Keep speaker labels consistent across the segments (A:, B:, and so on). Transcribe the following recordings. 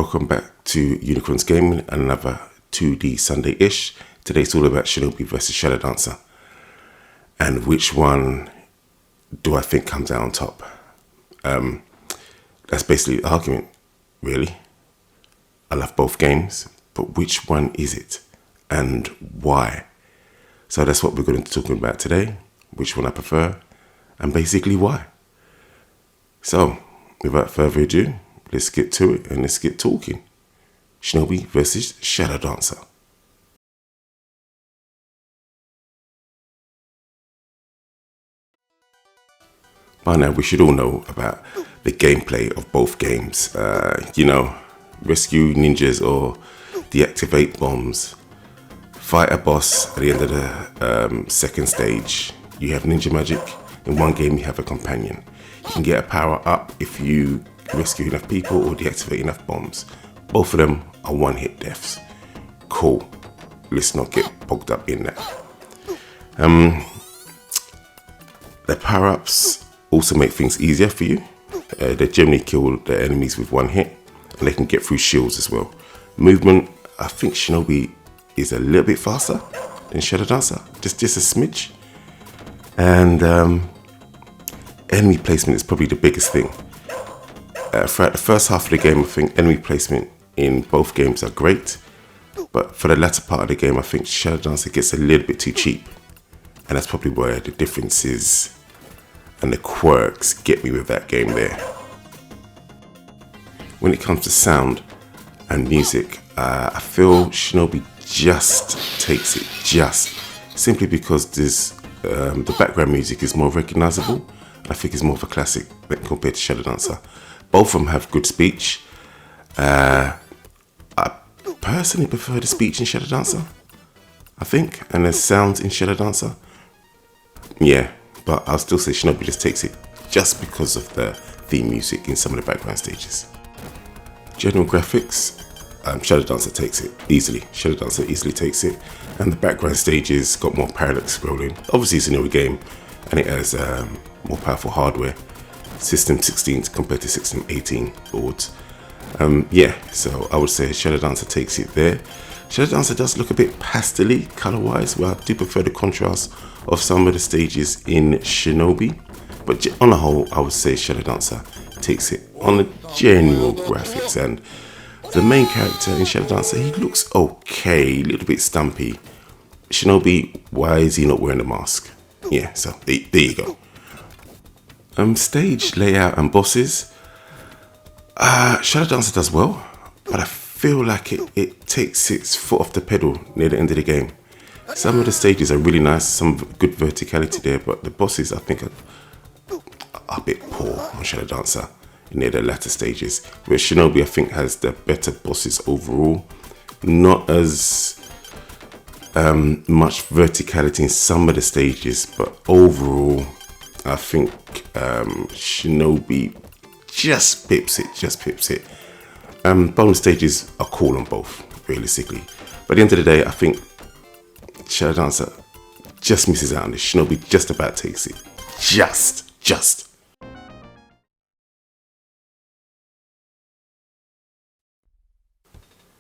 A: welcome back to Unikron's Gaming and another 2D Sunday-ish. Today's all about Shinobi versus Shadow Dancer. And which one do I think comes out on top? That's basically the argument, really. I love both games, but which one is it? And why? So that's what we're going to be talking about today. Which one I prefer, and basically why. So, without further ado, let's get to it and let's get talking. Shinobi versus Shadow Dancer. By now, we should all know about the gameplay of both games. Rescue ninjas or deactivate bombs. Fight a boss at the end of the second stage. You have ninja magic. In one game, you have a companion. You can get a power up if you rescue enough people or deactivate enough bombs. Both of them are one-hit deaths. Cool. Let's not get bogged up in that. The power-ups also make things easier for you. They generally kill the enemies with one hit, and they can get through shields as well. Movement, I think Shinobi is a little bit faster than Shadow Dancer, just a smidge. And enemy placement is probably the biggest thing. Throughout the first half of the game, I think enemy placement in both games are great, but for the latter part of the game, I think Shadow Dancer gets a little bit too cheap, and that's probably where the differences and the quirks get me with that game there. When it comes to sound and music, I feel Shinobi just takes it, simply because the background music is more recognizable. I think it's more of a classic compared to Shadow Dancer. Both of them have good speech. I personally prefer the speech in Shadow Dancer, I think, and the sounds in Shadow Dancer. Yeah, but I'll still say Shinobi just takes it just because of the theme music in some of the background stages. General graphics, Shadow Dancer takes it easily. Shadow Dancer easily takes it, and the background stages got more parallax scrolling. Obviously, it's a newer game, and it has more powerful hardware. System 16 compared to System 18 boards. So I would say Shadow Dancer takes it there. Shadow Dancer does look a bit pastel-y color-wise, where I do prefer the contrast of some of the stages in Shinobi. But on the whole, I would say Shadow Dancer takes it on the general graphics. And the main character in Shadow Dancer, he looks okay, a little bit stumpy. Shinobi, why is he not wearing a mask? Yeah, so there you go. Stage layout and bosses. Shadow Dancer does well, but I feel like it takes its foot off the pedal near the end of the game. Some of the stages are really nice, some good verticality there, but the bosses I think are a bit poor on Shadow Dancer near the latter stages. Where Shinobi I think has the better bosses overall. Not as much verticality in some of the stages, but overall I think Shinobi just pips it. Bonus stages are cool on both, realistically. But at the end of the day, I think Shadow Dancer just misses out on this. Shinobi just about takes it. Just.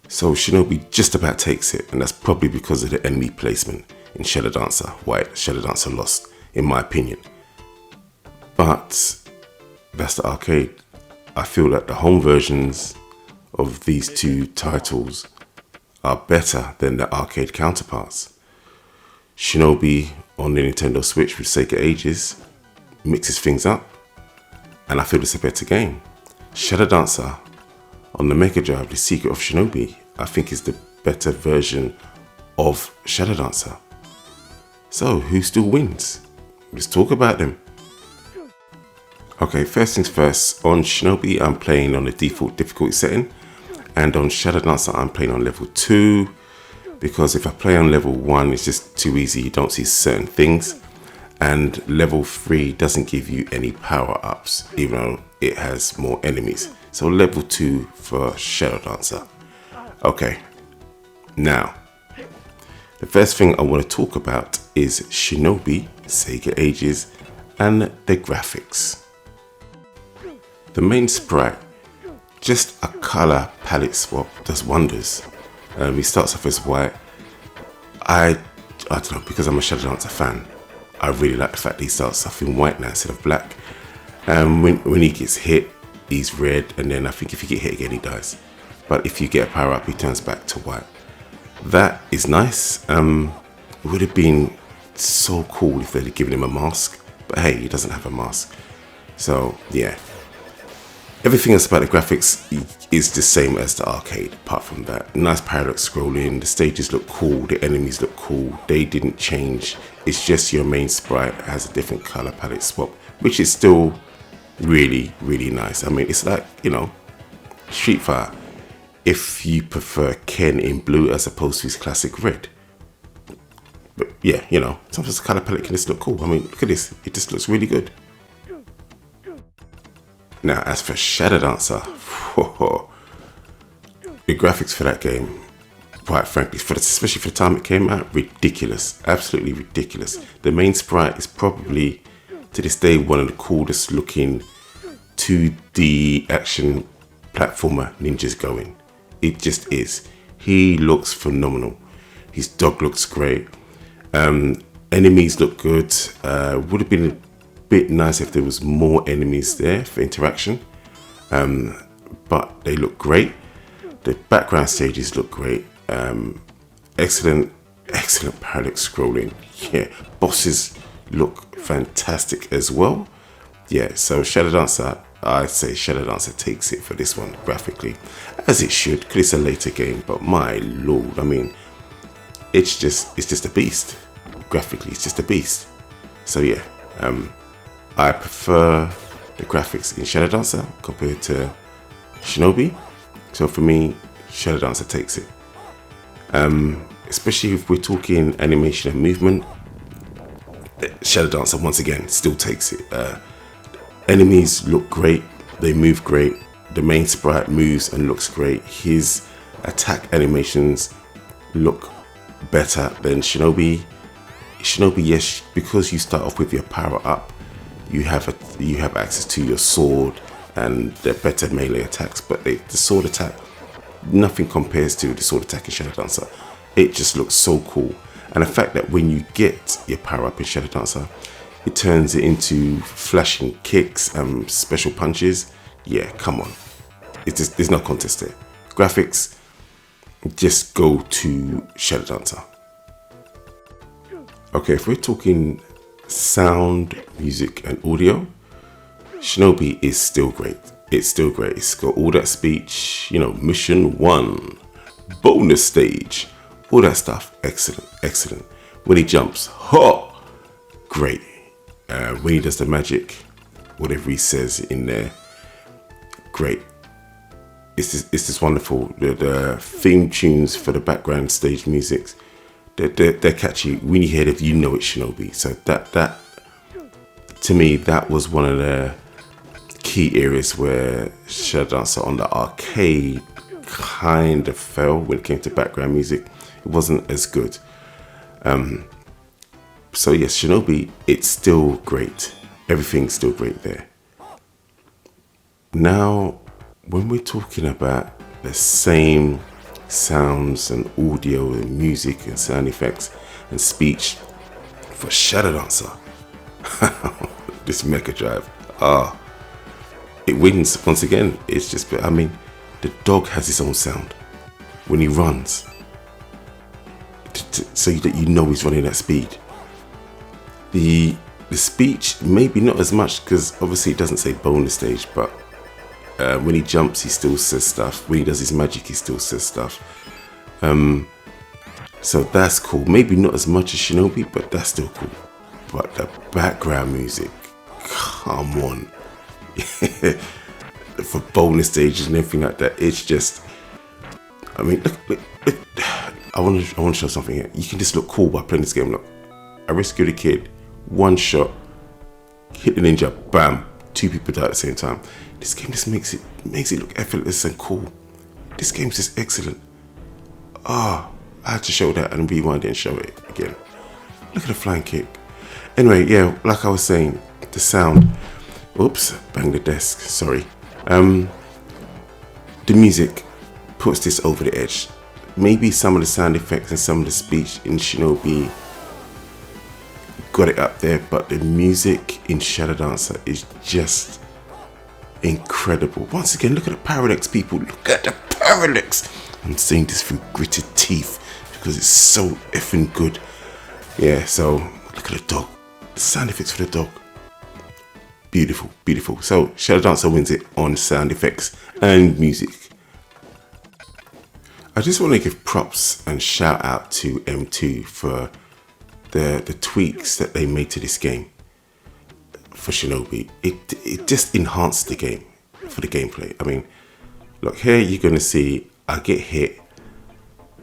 A: So Shinobi just about takes it, and that's probably because of the enemy placement in Shadow Dancer, why Shadow Dancer lost, in my opinion. But that's the arcade. I feel that the home versions of these two titles are better than the arcade counterparts. Shinobi on the Nintendo Switch with Sega Ages mixes things up, and I feel it's a better game. Shadow Dancer on the Mega Drive, The Secret of Shinobi, I think is the better version of Shadow Dancer. So who still wins? Let's talk about them. Okay, first things first, on Shinobi I'm playing on the default difficulty setting, and on Shadow Dancer I'm playing on level 2, because if I play on level 1 it's just too easy, you don't see certain things, and level 3 doesn't give you any power-ups even though it has more enemies. So level 2 for Shadow Dancer. Okay, now the first thing I want to talk about is Shinobi, Sega Ages, and the graphics. The main sprite just a color palette swap does wonders. He starts off as white. I don't know, because I'm a Shadow Dancer fan, I really like the fact that he starts off in white now instead of black. When he gets hit, he's red, and then I think if you get hit again, he dies. But if you get a power up, he turns back to white. That is nice. It would have been so cool if they'd given him a mask, but hey, he doesn't have a mask. So yeah, everything else about the graphics is the same as the arcade. Apart from that, nice parallax scrolling. The stages look cool. The enemies look cool. They didn't change. It's just your main sprite has a different color palette swap, which is still really, really nice. I mean, it's like, you know, Street Fighter. If you prefer Ken in blue as opposed to his classic red. But yeah, you know, sometimes the color palette can just look cool. I mean, look at this. It just looks really good. Now, as for Shadow Dancer, the graphics for that game, quite frankly, especially for the time it came out, ridiculous. Absolutely ridiculous. The main sprite is probably, to this day, one of the coolest looking 2D action platformer ninjas going. It just is. He looks phenomenal. His dog looks great. Enemies look good. Would have been a bit nice if there was more enemies there for interaction. But they look great. The background stages look great. Excellent parallax scrolling. Yeah, bosses look fantastic as well. Yeah, so Shadow Dancer, I'd say Shadow Dancer takes it for this one graphically, as it should, because it's a later game. But my lord, I mean, it's just a beast. Graphically, it's just a beast. So yeah, I prefer the graphics in Shadow Dancer compared to Shinobi. So for me, Shadow Dancer takes it. Especially if we're talking animation and movement, Shadow Dancer once again still takes it. Enemies look great, they move great, the main sprite moves and looks great. His attack animations look better than Shinobi. Shinobi, yes, because you start off with your power up, you have access to your sword and they're better melee attacks, but the sword attack, nothing compares to the sword attack in Shadow Dancer. It just looks so cool. And the fact that when you get your power up in Shadow Dancer, it turns it into flashing kicks and special punches. Yeah, come on. It's just, there's no contest there. Graphics, just go to Shadow Dancer. Okay, if we're talking sound, music, and audio, Shinobi is still great. It's still great. It's got all that speech, you know, mission 1, bonus stage, all that stuff. Excellent, excellent. When he jumps, great. When he does the magic, whatever he says in there, great. It's just wonderful. The theme tunes for the background stage musics, they're catchy. When you hear it, you know it's Shinobi. So that to me, that was one of the key areas where Shadow Dancer on the arcade kind of fell when it came to background music. It wasn't as good. So yes, Shinobi, it's still great. Everything's still great there. Now, when we're talking about the same sounds and audio and music and sound effects and speech for Shadow Dancer, this Mega Drive, it wins once again. It's just, I mean, the dog has his own sound when he runs, so that you know he's running at speed. The speech, maybe not as much, because obviously it doesn't say bonus stage, but when he jumps, he still says stuff. When he does his magic, he still says stuff. So that's cool. Maybe not as much as Shinobi, but that's still cool. But the background music, come on. For bonus stages and everything like that, it's just, I mean, look, I want to show something here. You can just look cool by playing this game. Look, I rescued a kid, one shot, hit the ninja, bam, 2 people die at the same time. This game just makes it look effortless and cool. This game's just excellent. I had to show that and rewind it and show it again. Look at the flying kick. Anyway, yeah, like I was saying, the sound. Oops, bang the desk, sorry. the music puts this over the edge. Maybe some of the sound effects and some of the speech in Shinobi got it up there, but the music in Shadow Dancer is just incredible. Once again, look at the parallax, people. Look at the parallax. I'm saying this through gritted teeth because it's so effing good. Yeah, so look at the dog. The sound effects for the dog. Beautiful, beautiful. So Shadow Dancer wins it on sound effects and music. I just want to give props and shout out to M2 for the tweaks that they made to this game for Shinobi. It just enhanced the game for the gameplay. I mean, look here, you're going to see I get hit.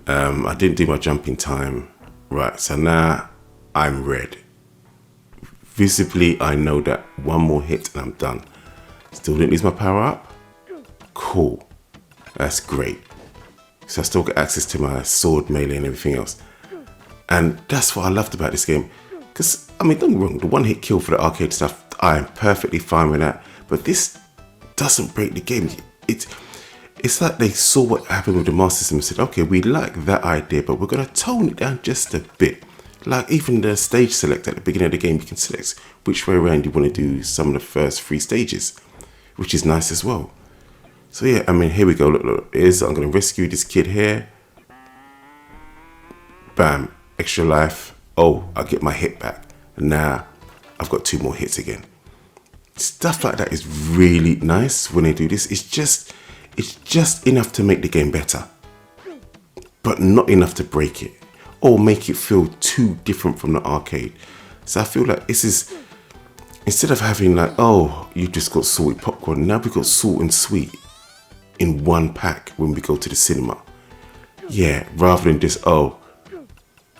A: I didn't do my jumping time. Right, so now I'm red. Visibly, I know that one more hit and I'm done. Still didn't lose my power up? Cool. That's great. So I still get access to my sword, melee and everything else. And that's what I loved about this game. Because, I mean, don't get me wrong, the one hit kill for the arcade stuff, I am perfectly fine with that. But this doesn't break the game. It's like they saw what happened with the Master System and said, okay, we like that idea, but we're going to tone it down just a bit. Like even the stage select at the beginning of the game, you can select which way around you want to do some of the first 3 stages, which is nice as well. So yeah, I mean, here we go. Look, I'm going to rescue this kid here. Bam, extra life. Oh, I get my hit back. And now I've got 2 more hits again. Stuff like that is really nice when they do this. It's just enough to make the game better, but not enough to break it or make it feel too different from the arcade. So I feel like this is, instead of having like, oh, you just got salty popcorn, now we got salt and sweet in one pack when we go to the cinema. Yeah, rather than just, oh,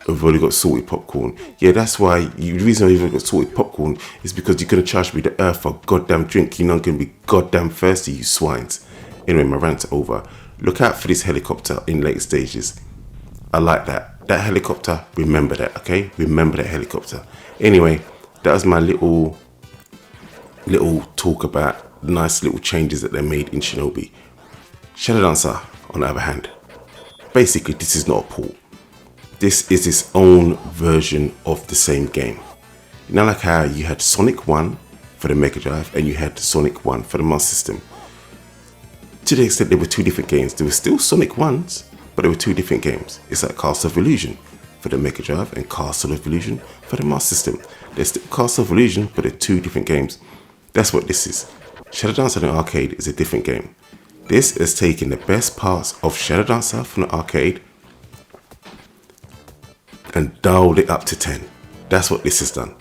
A: I've only got salty popcorn. Yeah, that's why, the reason I've even got salty popcorn is because you're going to charge me the earth for a goddamn drink. You're not going to be goddamn thirsty, you swines. Anyway, my rant's over. Look out for this helicopter in later stages. I like that. That helicopter, remember that, okay? Remember that helicopter. Anyway, that was my little talk about nice little changes that they made in Shinobi. Shadow Dancer, on the other hand, basically this is not a port. This is its own version of the same game. You know, like how you had Sonic 1 for the Mega Drive and you had Sonic 1 for the Master System. To the extent there were 2 different games. There were still Sonic 1s, but there were 2 different games. It's like Castle of Illusion for the Mega Drive and Castle of Illusion for the Master System. There's still Castle of Illusion, but they're 2 different games. That's what this is. Shadow Dancer in the arcade is a different game. This has taken the best parts of Shadow Dancer from the arcade and dialed it up to 10. That's what this has done.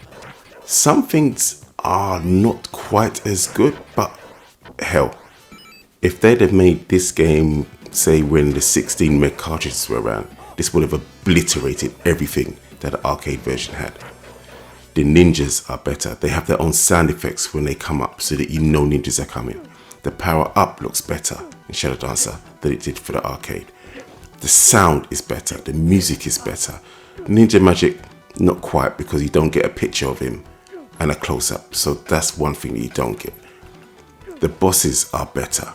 A: Some things are not quite as good, but hell, if they'd have made this game, say when the 16 meg cartridges were around, this would have obliterated everything that the arcade version had. The ninjas are better. They have their own sound effects when they come up so that you know ninjas are coming. The power up looks better in Shadow Dancer than it did for the arcade. The sound is better. The music is better. Ninja Magic, not quite, because you don't get a picture of him and a close-up. So that's one thing that you don't get. The bosses are better.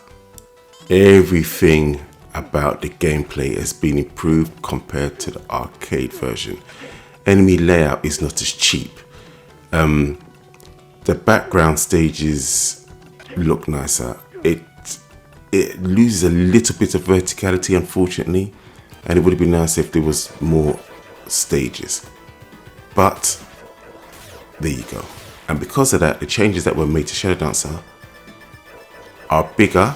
A: Everything about the gameplay has been improved compared to the arcade version. Enemy layout is not as cheap. The background stages look nicer. It loses a little bit of verticality, unfortunately, and it would have been nice if there was more stages. But there you go. And because of that, the changes that were made to Shadow Dancer are bigger,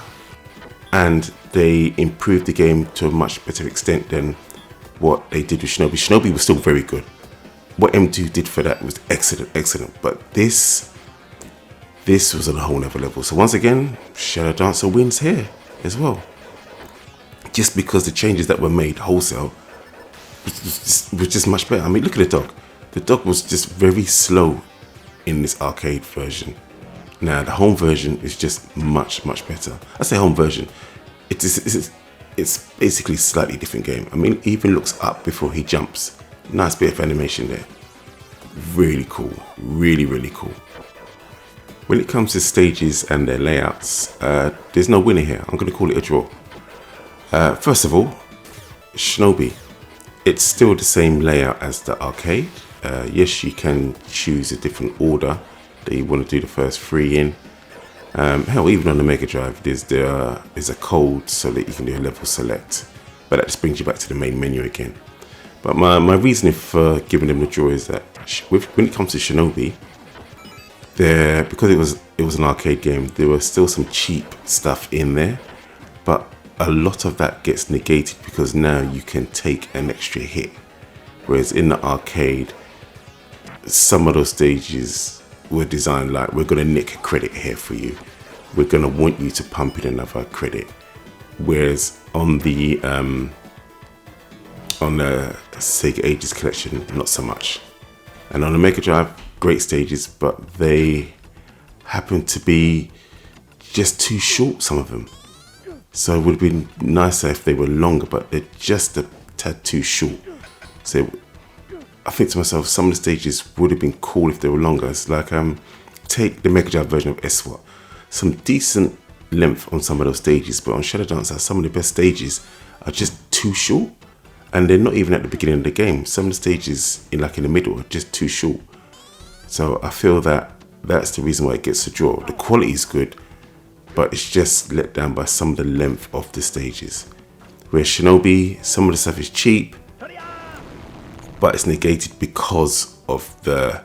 A: and they improved the game to a much better extent than what they did with Shinobi. Shinobi was still very good. What M2 did for that was excellent. But this was on a whole nother level. So once again, Shadow Dancer wins here as well. Just because the changes that were made wholesale was just much better. I mean, look at the dog. The dog was just very slow in this arcade version. Now the home version is just much better. I say home version. It's basically a slightly different game. I mean, he even looks up before he jumps. Nice bit of animation there. Really cool. Really cool. When it comes to stages and their layouts, there's no winner here. I'm going to call it a draw. First of all, Shinobi. It's still the same layout as the arcade. Yes, you can choose a different order that you want to do the first 3 in. Hell, even on the Mega Drive, there's a code so that you can do a level select. But that just brings you back to the main menu again. But my reasoning for giving them the draw is that when it comes to Shinobi, because it was an arcade game, there was still some cheap stuff in there. But a lot of that gets negated because now you can take an extra hit. Whereas in the arcade, some of those stages were designed like, we're going to nick a credit here for you. We're going to want you to pump in another credit. Whereas on the Sega Ages collection, not so much. And on the Mega Drive, great stages, but they happen to be just too short, some of them. So it would have been nicer if they were longer, but they're just a tad too short. So I think to myself, some of the stages would have been cool if they were longer. It's like, take the Mega Drive version of SWAT. Some decent length on some of those stages, but on Shadow Dancer, some of the best stages are just too short. And they're not even at the beginning of the game. Some of the stages in the middle are just too short. So I feel that that's the reason why it gets a draw. The quality is good, but it's just let down by some of the length of the stages. Whereas Shinobi, some of the stuff is cheap, but it's negated because of the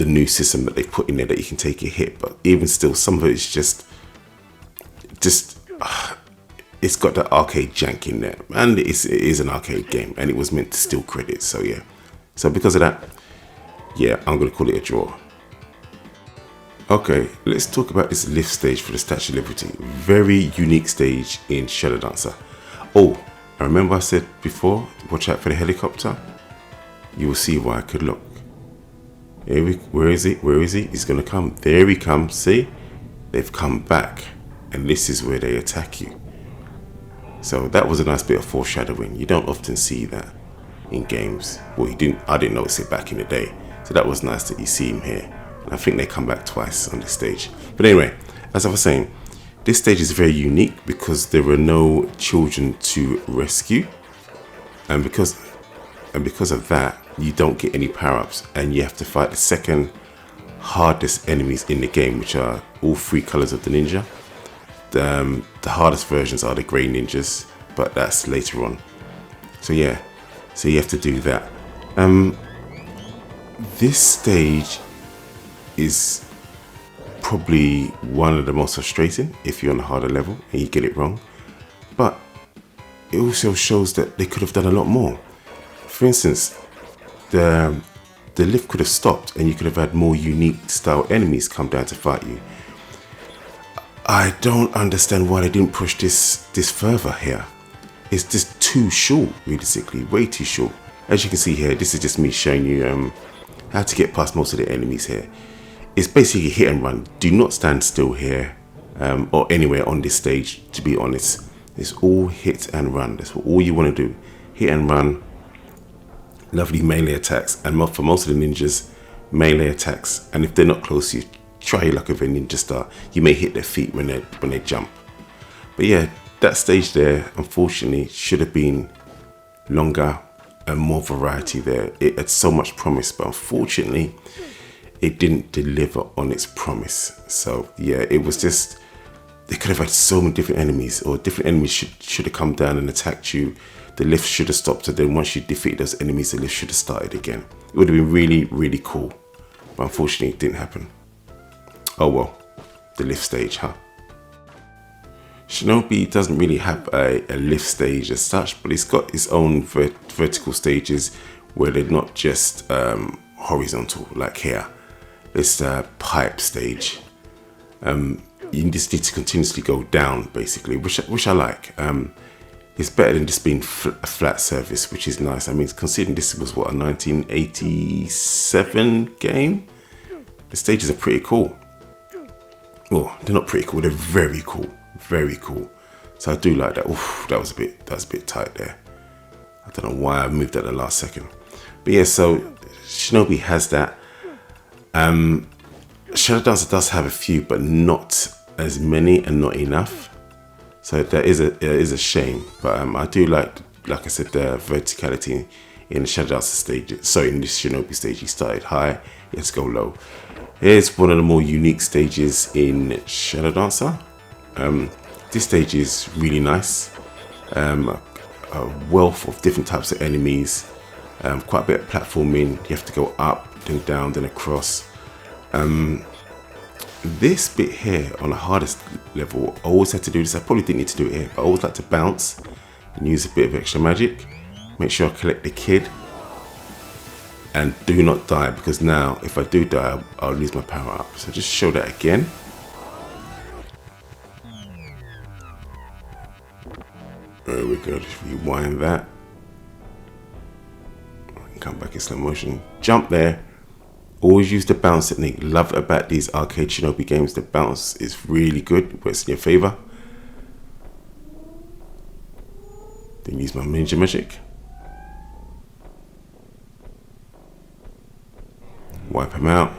A: new system that they put in there that you can take a hit. But even still, some of it is just it's got the arcade jank in there, and it is an arcade game, and it was meant to steal credits. So yeah, so because of that, yeah, I'm gonna call it a draw. Okay, let's talk about this lift stage for the Statue of Liberty. Very unique stage in Shadow Dancer. Oh, I remember I said before, watch out for the helicopter. You will see why. I could look. Where is he? Where is he? He's gonna come. There he comes. See, they've come back, and this is where they attack you. So that was a nice bit of foreshadowing. You don't often see that in games. Well, I didn't notice it back in the day. So that was nice that you see him here. And I think they come back twice on this stage. But anyway, as I was saying, this stage is very unique because there were no children to rescue. And because of that, you don't get any power-ups. And you have to fight the second hardest enemies in the game, which are all 3 colors of the ninja. The hardest versions are the grey ninjas, but that's later on. So yeah, so you have to do that. This stage is probably one of the most frustrating if you're on a harder level and you get it wrong, but it also shows that they could have done a lot more. For instance, the lift could have stopped and you could have had more unique style enemies come down to fight you. I don't understand why they didn't push this further here. It's just too short, realistically, way too short. As you can see here, this is just me showing you how to get past most of the enemies here. It's basically hit and run. Do not stand still here or anywhere on this stage, to be honest. It's all hit and run. That's all you want to do. Hit and run. Lovely melee attacks. And for most of the ninjas, melee attacks. And if they're not close, you try your luck with a ninja star. You may hit their feet when they jump. But yeah, that stage there, unfortunately, should have been longer and more variety there. It had so much promise, but unfortunately, it didn't deliver on its promise. So yeah, it was just, they could have had so many different enemies, or different enemies should have come down and attacked you. The lift should have stopped, and then once you defeat those enemies, the lift should have started again. It would have been really, really cool. But unfortunately, it didn't happen. Oh well, the lift stage, huh? Shinobi doesn't really have a lift stage as such, but it's got its own vertical stages where they're not just horizontal like here. It's a pipe stage. You just need to continuously go down, basically, which I like. It's better than just being a flat surface, which is nice. I mean, considering this was what, a 1987 game, the stages are pretty cool. Well, they're not pretty cool. They're very cool. Very cool. So I do like that. Oof, that was a bit tight there. I don't know why I moved at the last second. But yeah, so Shinobi has that. Shadow Dancer does have a few, but not as many and not enough. So that is a shame. But I do like I said, the verticality in the Shadow Dancer stage. Sorry, in this Shinobi stage, he started high, he has to go low. Here's one of the more unique stages in Shadow Dancer. This stage is really nice. A wealth of different types of enemies. Quite a bit of platforming. You have to go up, then down, then across. This bit here on the hardest level, I always had to do this. I probably didn't need to do it here, but I always like to bounce and use a bit of extra magic. Make sure I collect the kid and do not die, because now if I do die, I'll lose my power up. So just show that again. There we go, just rewind that. Come back in slow motion, jump there. Always use the bounce technique. Love it about these arcade Shinobi games. The bounce is really good, it works in your favor. Then use my ninja magic. Wipe them out.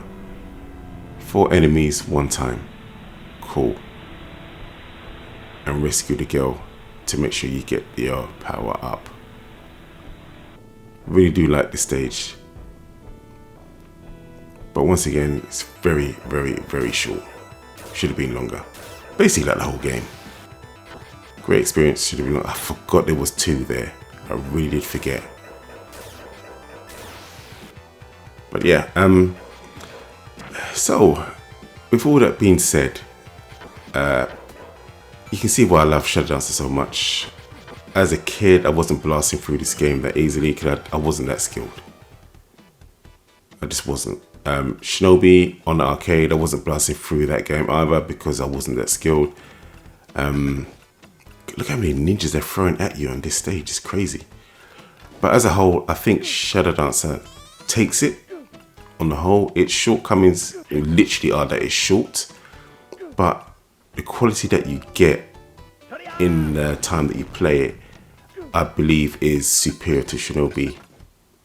A: 4 enemies one time. Cool. And rescue the girl to make sure you get your power up. Really do like this stage. But once again, it's very, very, very short. Should have been longer. Basically like the whole game. Great experience, should have been longer. I forgot there was 2 there. I really did forget. But yeah, so with all that being said, you can see why I love Shadow Dancer so much. As a kid, I wasn't blasting through this game that easily because I wasn't that skilled. I just wasn't. Shinobi on the arcade, I wasn't blasting through that game either because I wasn't that skilled. Look how many ninjas they're throwing at you on this stage, it's crazy. But as a whole, I think Shadow Dancer takes it on the whole. Its shortcomings literally are that it's short, but the quality that you get in the time that you play it, I believe is superior to Shinobi.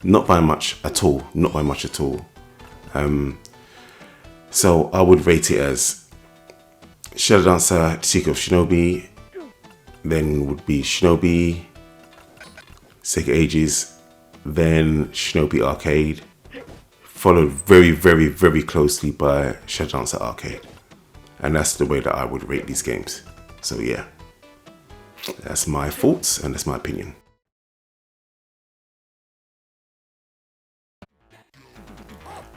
A: Not by much at all, not by much at all. So I would rate it as Shadow Dancer, The Secret of Shinobi, then would be Shinobi, Sega Ages, then Shinobi Arcade, followed very, very, very closely by Shadow Dancer Arcade. And that's the way that I would rate these games. So yeah, that's my thoughts and that's my opinion.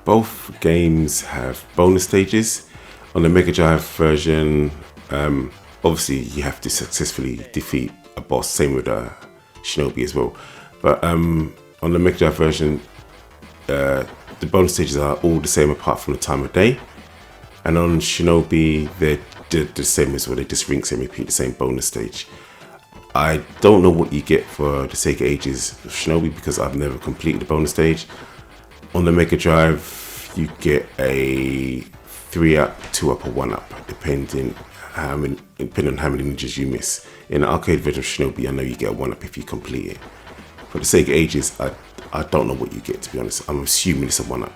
A: Both games have bonus stages. On the Mega Drive version, obviously you have to successfully defeat a boss, same with Shinobi as well. But on the Mega Drive version, the bonus stages are all the same apart from the time of day. And on Shinobi, they're the same as well, they just rinse and repeat the same bonus stage. I don't know what you get for the Sega Ages of Shinobi because I've never completed the bonus stage. On the Mega Drive, you get a 3-up, 2-up, or 1-up, depending on how many ninjas you miss. In the arcade version of Shinobi, I know you get a 1-up if you complete it. For the Sega Ages, I don't know what you get, to be honest. I'm assuming it's a 1-up.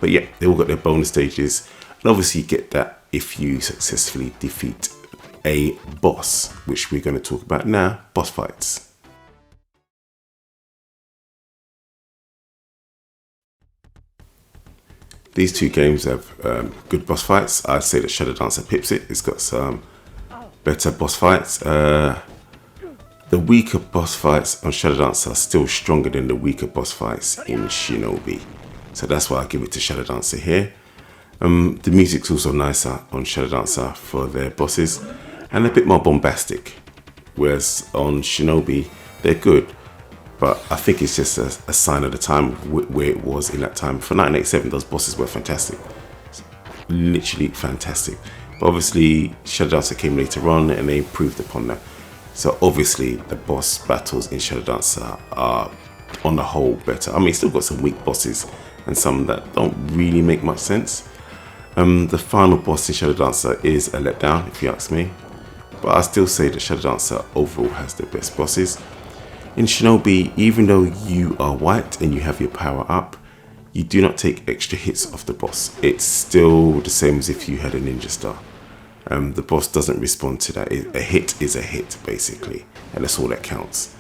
A: But yeah, they all got their bonus stages. And obviously you get that if you successfully defeat a boss, which we're going to talk about now, boss fights. These two games have good boss fights. I'd say that Shadow Dancer pips it. It's got some better boss fights. The weaker boss fights on Shadow Dancer are still stronger than the weaker boss fights in Shinobi. So that's why I give it to Shadow Dancer here. The music's also nicer on Shadow Dancer for their bosses and a bit more bombastic. Whereas on Shinobi, they're good. But I think it's just a sign of the time where it was in that time. For 1987, those bosses were fantastic. Literally fantastic. But obviously, Shadow Dancer came later on and they improved upon that. So obviously, the boss battles in Shadow Dancer are, on the whole, better. I mean, it's still got some weak bosses and some that don't really make much sense. The final boss in Shadow Dancer is a letdown, if you ask me. But I still say that Shadow Dancer overall has the best bosses. In Shinobi, even though you are white and you have your power up, you do not take extra hits off the boss. It's still the same as if you had a ninja star. The boss doesn't respond to that. A hit is a hit, basically, and that's all that counts.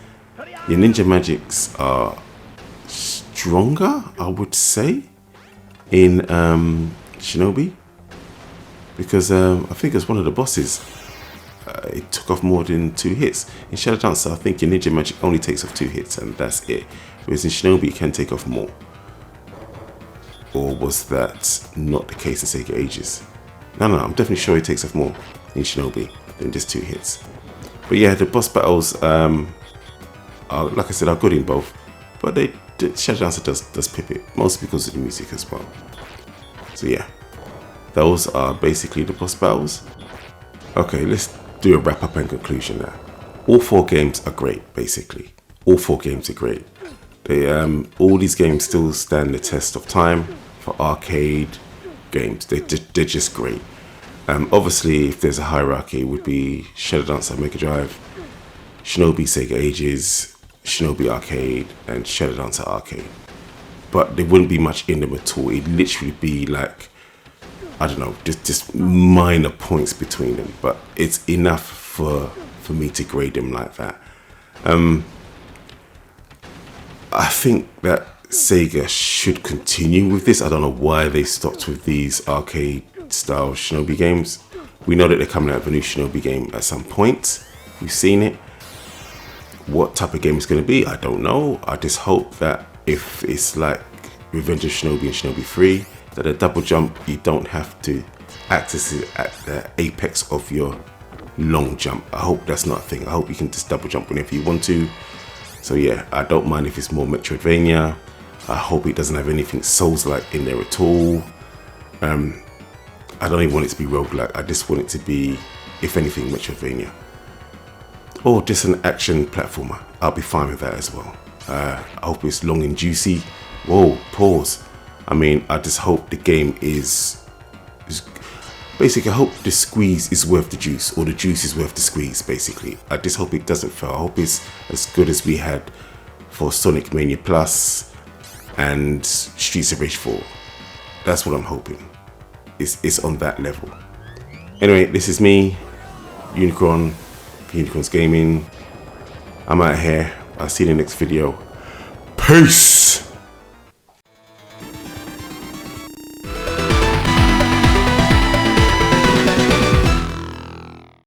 A: Your ninja magics are stronger, I would say, in Shinobi, because I think it's one of the bosses. It took off more than 2 hits. In Shadow Dancer, I think your ninja magic only takes off 2 hits, and that's it. Whereas in Shinobi, it can take off more. Or was that not the case in Sega Ages? No, I'm definitely sure it takes off more in Shinobi than just 2 hits. But yeah, the boss battles, are, like I said, are good in both. But Shadow Dancer does pip it, mostly because of the music as well. So yeah, those are basically the boss battles. Okay, let's do a wrap up and conclusion now. All 4 games are great, basically. All 4 games are great. All these games still stand the test of time for arcade games. They're just great. Obviously, if there's a hierarchy, it would be Shadow Dancer Mega Drive, Shinobi Sega Ages, Shinobi Arcade, and Shadow Dancer Arcade. But there wouldn't be much in them at all. It'd literally be like, I don't know, just minor points between them. But it's enough for me to grade them like that. I think that Sega should continue with this. I don't know why they stopped with these arcade style Shinobi games. We know that they're coming out with a new Shinobi game at some point. We've seen it. What type of game it's going to be, I don't know. I just hope that if it's like Revenge of Shinobi and Shinobi 3, that a double jump, you don't have to access it at the apex of your long jump. I hope that's not a thing. I hope you can just double jump whenever you want to. So yeah, I don't mind if it's more Metroidvania. I hope it doesn't have anything Souls-like in there at all. I don't even want it to be roguelike. I just want it to be, if anything, Metroidvania. Or just an action platformer. I'll be fine with that as well. I hope it's long and juicy. Whoa, pause. I mean, I just hope the game is basically, I hope the squeeze is worth the juice, or the juice is worth the squeeze, basically. I just hope it doesn't fail. I hope it's as good as we had for Sonic Mania Plus and Streets of Rage 4. That's what I'm hoping. It's on that level. Anyway, this is me, Unikronn, Unikron's Gaming. I'm out here. I'll see you in the next video. Peace!